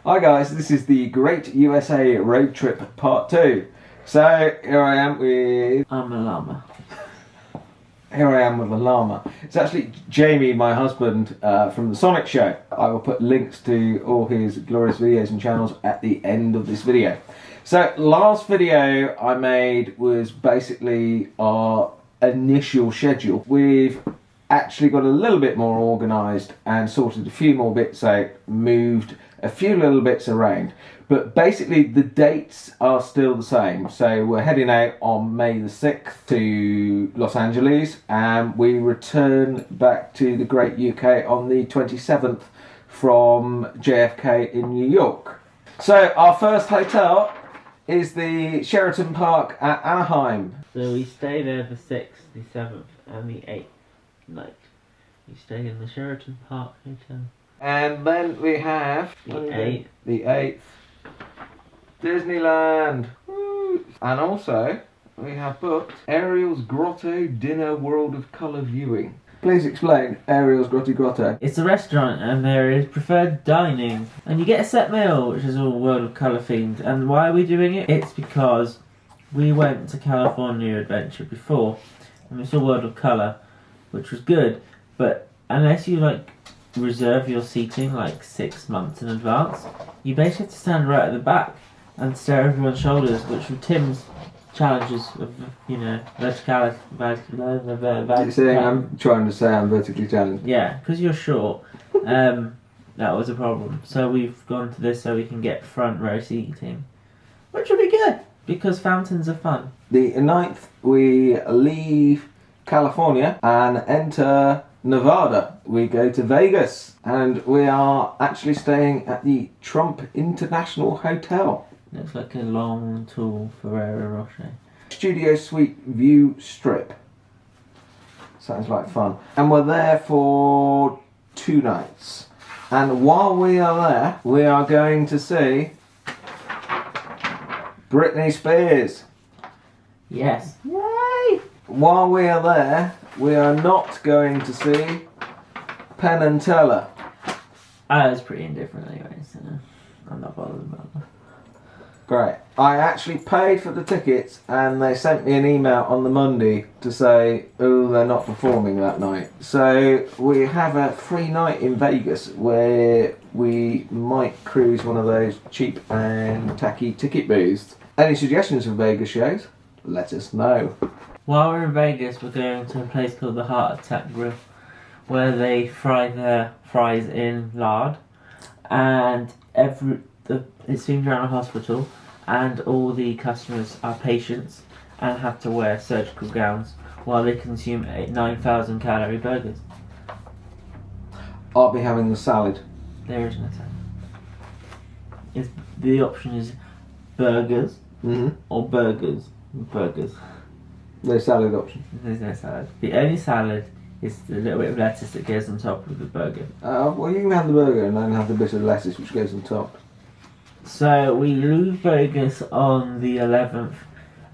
Hi guys, this is the Great USA Road Trip Part 2. So here I am with... I'm a llama. Here I am with a llama. It's actually Jamie, my husband, from the Sonic Show. I will put links to all his glorious videos and channels at the end of this video. So last video I made was basically our initial schedule. We've actually got a little bit more organised and sorted a few more bits out, moved a few little bits around, but basically the dates are still the same. So we're heading out on May the 6th to Los Angeles, and we return back to the Great UK on the 27th from JFK in New York. So our first hotel is the Sheraton Park at Anaheim. So we stay there the 6th, the 7th and the 8th night. We stay in the Sheraton Park Hotel. And then we have The 8th. The 8th. Disneyland. Woo. And also we have booked Ariel's Grotto Dinner World of Colour Viewing. Please explain Ariel's Grotto. It's a restaurant and there is preferred dining. And you get a set meal which is all World of Colour themed. And why are we doing it? It's because we went to California Adventure before and we saw World of Colour, which was good, but unless you reserve your seating 6 months in advance, you basically have to stand right at the back and stare over everyone's shoulders, which with Tim's challenges of, verticality. You're saying I'm trying to say I'm vertically challenged. Yeah, because you're short. That was a problem. So we've gone to this so we can get front row seating, which will be good because fountains are fun. The 9th we leave California and enter Nevada. We go to Vegas and we are actually staying at the Trump International Hotel. Looks like a long, tall Ferrero Rocher. Studio Suite View Strip. Sounds like fun. And we're there for 2 nights. And while we are there, we are going to see Britney Spears. Yes. Yay! While we are there, we are not going to see Penn and Teller. I was pretty indifferent anyway, so I'm not bothered about that. Great. I actually paid for the tickets and they sent me an email on the Monday to say, oh, they're not performing that night. So we have a free night in Vegas where we might cruise one of those cheap and tacky ticket booths. Any suggestions for Vegas shows? Let us know. While we're in Vegas, we're going to a place called the Heart Attack Grill, where they fry their fries in lard, and it's themed around a hospital, and all the customers are patients and have to wear surgical gowns while they consume 9,000 calorie burgers. I'll be having the salad. There is no salad. The option is burgers or burgers. Burgers. No salad option. There's no salad. The only salad is the little bit of lettuce that goes on top of the burger. Well, you can have the burger and then have the bit of lettuce which goes on top. So we leave Vegas on the 11th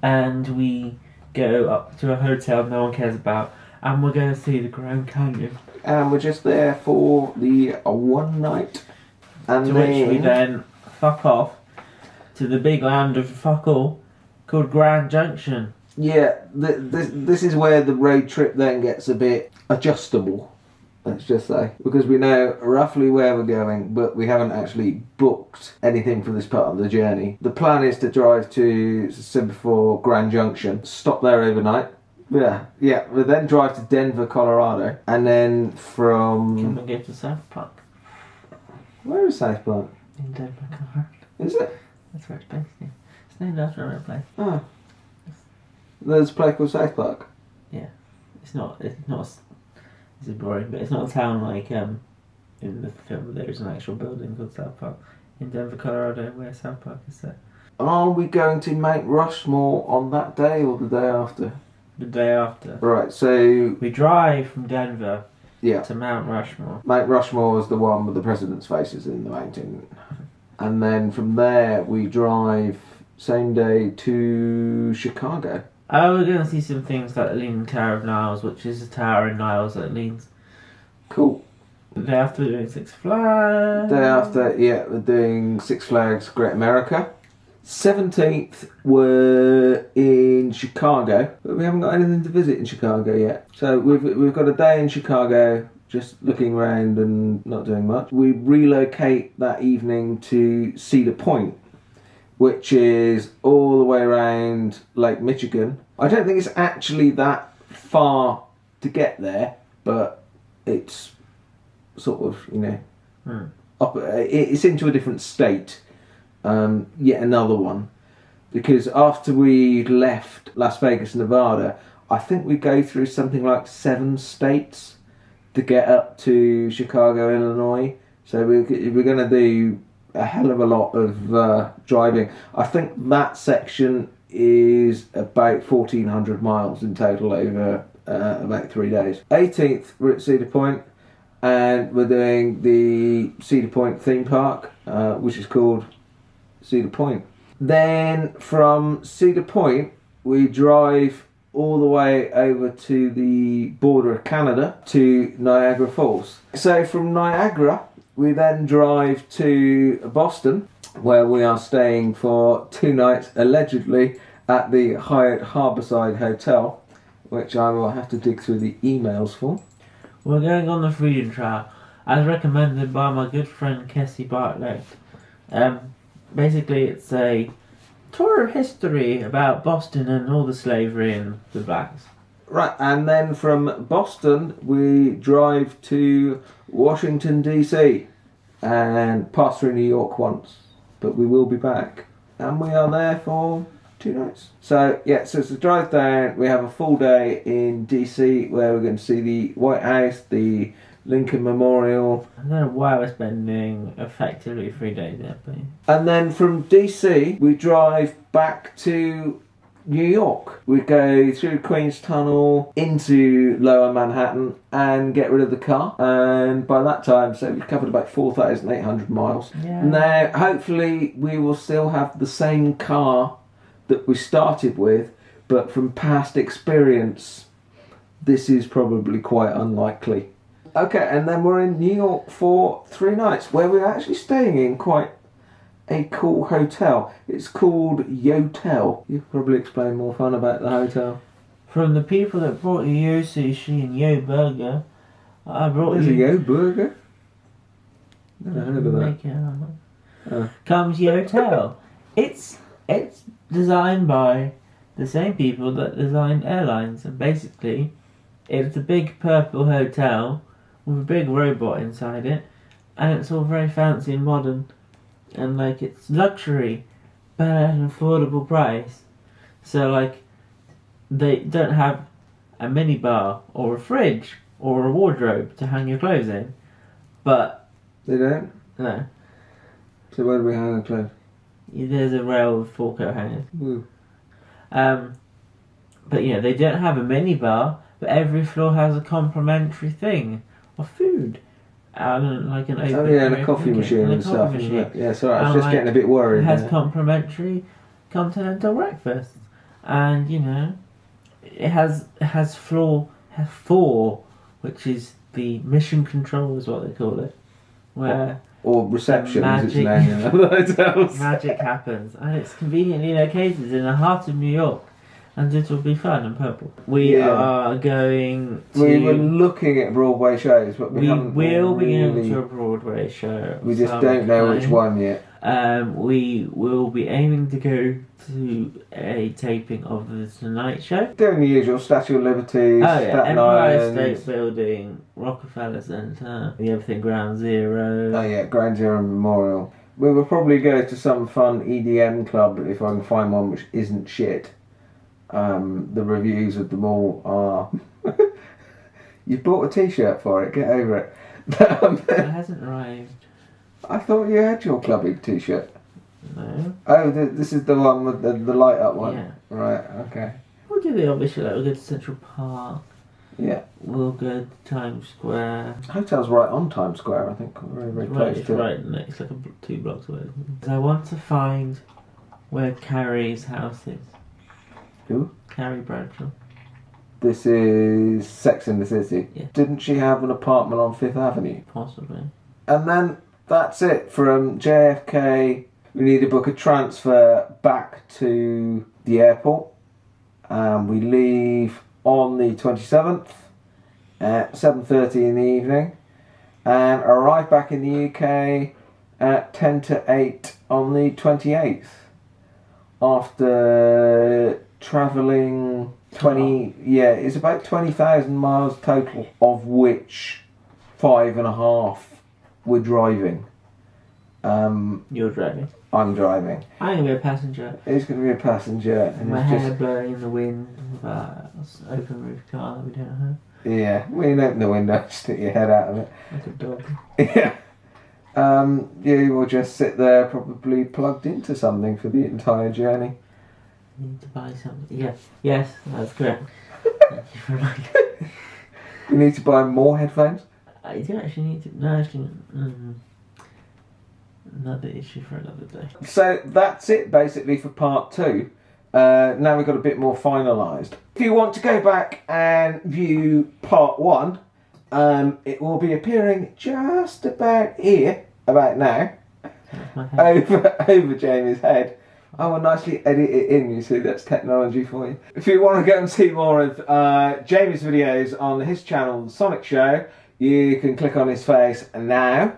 and we go up to a hotel no one cares about, and we're going to see the Grand Canyon. And we're just there for the 1 night. And to which we then fuck off to the big land of fuck all called Grand Junction. Yeah, this is where the road trip then gets a bit adjustable, let's just say. Because we know roughly where we're going, but we haven't actually booked anything for this part of the journey. The plan is to drive to, as I said before, Grand Junction, stop there overnight. Yeah, we'll then drive to Denver, Colorado, and then from... Can we go to South Park? Where is South Park? In Denver, Colorado. Is it? That's where it's based, yeah. It's named after a real place. Oh. There's a place called South Park? Yeah. It's boring, but it's not a town like in the film. There is an actual building called South Park in Denver, Colorado, where South Park is set. Are we going to Mount Rushmore on that day or the day after? The day after. Right, so... We drive from Denver yeah, to Mount Rushmore. Mount Rushmore is the one with the president's faces in the mountain. And then from there we drive same day to Chicago. Oh, we're going to see some things like the Leaning Tower of Niles, which is a tower in Niles that leans. Cool. The day after we're doing Six Flags. Day after, yeah, we're doing Six Flags Great America. 17th, we're in Chicago, but we haven't got anything to visit in Chicago yet. So we've got a day in Chicago, just looking around and not doing much. We relocate that evening to Cedar Point, which is all the way around Lake Michigan. I don't think it's actually that far to get there, but it's sort of, up, it's into a different state. Yet another one, because after we left Las Vegas, Nevada, I think we go through something like 7 states to get up to Chicago, Illinois. So we're going to do a hell of a lot of driving. I think that section is about 1,400 miles in total over about 3 days. 18th, we're at Cedar Point, and we're doing the Cedar Point theme park, which is called Cedar Point. Then from Cedar Point, we drive all the way over to the border of Canada to Niagara Falls. So from Niagara, we then drive to Boston, where we are staying for 2 nights, allegedly at the Hyatt Harbourside Hotel, which I will have to dig through the emails for. We're going on the Freedom Trail, as recommended by my good friend Kessie Bartlett. Basically, it's a tour of history about Boston and all the slavery and the blacks. Right, and then from Boston, we drive to Washington, D.C. and pass through New York once, but we will be back. And we are there for 2 nights. So, yeah, so it's a drive down. We have a full day in D.C. where we're going to see the White House, the Lincoln Memorial. I don't know why we're spending effectively 3 days there, but... And then from DC, we drive back to New York. We go through Queens Tunnel into Lower Manhattan and get rid of the car. And by that time, so we've covered about 4,800 miles. Yeah. Now, hopefully, we will still have the same car that we started with, but from past experience, this is probably quite unlikely. Okay, and then we're in New York for 3 nights, where we're actually staying in quite a cool hotel. It's called Yotel. You could probably explain more fun about the hotel. From the people that brought you Yo Sushi and Yo Burger, I brought There's you... a Yo Burger? Never heard of that. Make it up. Comes Yotel. It's designed by the same people that designed airlines, and basically it's a big purple hotel with a big robot inside it, and it's all very fancy and modern, and like it's luxury but at an affordable price. So like they don't have a minibar or a fridge or a wardrobe to hang your clothes in, but They don't? no, So where do we hang our clothes? there's a rail with 4 coat hangers. Woo. But yeah, they don't have a minibar, but every floor has a complimentary thing of food. Like an open And a coffee machine and stuff, isn't it? Yeah, sorry, I was just getting a bit worried. It has there. complimentary continental breakfast, and it has floor 4, which is the mission control, is what they call it, where or reception, as it's magic- named in other hotels. magic happens, and it's conveniently located in the heart of New York, and it will be fun and purple. We are going to... We were looking at Broadway shows, but we haven't will be really... going to a Broadway show. We just don't know which one yet. We will be aiming to go to a taping of The Tonight Show. Doing the usual, Statue of Liberty, Staten Empire Island. State Building, Rockefeller Center, the Everything Ground Zero. Oh yeah, Grand Zero Memorial. We will probably go to some fun EDM club if I can find one which isn't shit. The reviews of them all are... You've bought a t-shirt for it, get over it. It hasn't arrived. I thought you had your clubbing t-shirt. No. Oh, this is the one with the light up one. Yeah. Right, okay. We'll do the obvious shit, like we'll go to Central Park. Yeah. We'll go to Times Square. Hotel's right on Times Square, I think. Very, very close It's to it. right next, like 2 blocks away. I want to find where Carrie's house is. Who? Carrie Bradshaw. This is Sex in the City. Yeah. Didn't she have an apartment on Fifth Avenue? Possibly. And then that's it. From JFK, we need to book a transfer back to the airport. We leave on the 27th at 7:30 in the evening and arrive back in the UK at 10 to 8 on the 28th. After travelling it's about 20,000 miles total, of which 5.5 we're driving. You're driving. I'm driving. I'm going to be a passenger. He's going to be a passenger. And My it's hair just, blowing in the wind with an open roof car that we don't have. yeah, we can open the window, stick your head out of it. Like a dog. Yeah. You will just sit there probably plugged into something for the entire journey. You need to buy something. Yes, that's correct. Thank you for reminding. You need to buy more headphones. I do actually need to. No, actually. Another issue for another day. So that's it basically for part 2. Now we've got a bit more finalised. If you want to go back and view part 1, it will be appearing just about here, about now, That's my head. over Jamie's head. I will nicely edit it in, you see, that's technology for you. If you want to go and see more of Jamie's videos on his channel, The Sonic Show, you can click on his face now.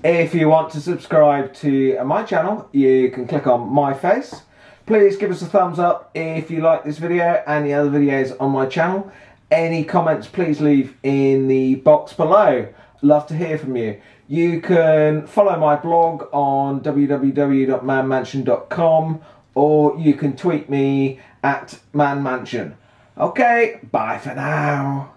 If you want to subscribe to my channel, you can click on my face. Please give us a thumbs up if you like this video and the other videos on my channel. Any comments, please leave in the box below. Love to hear from you. You can follow my blog on www.manmansion.com, or you can tweet me at manmansion. Okay, bye for now.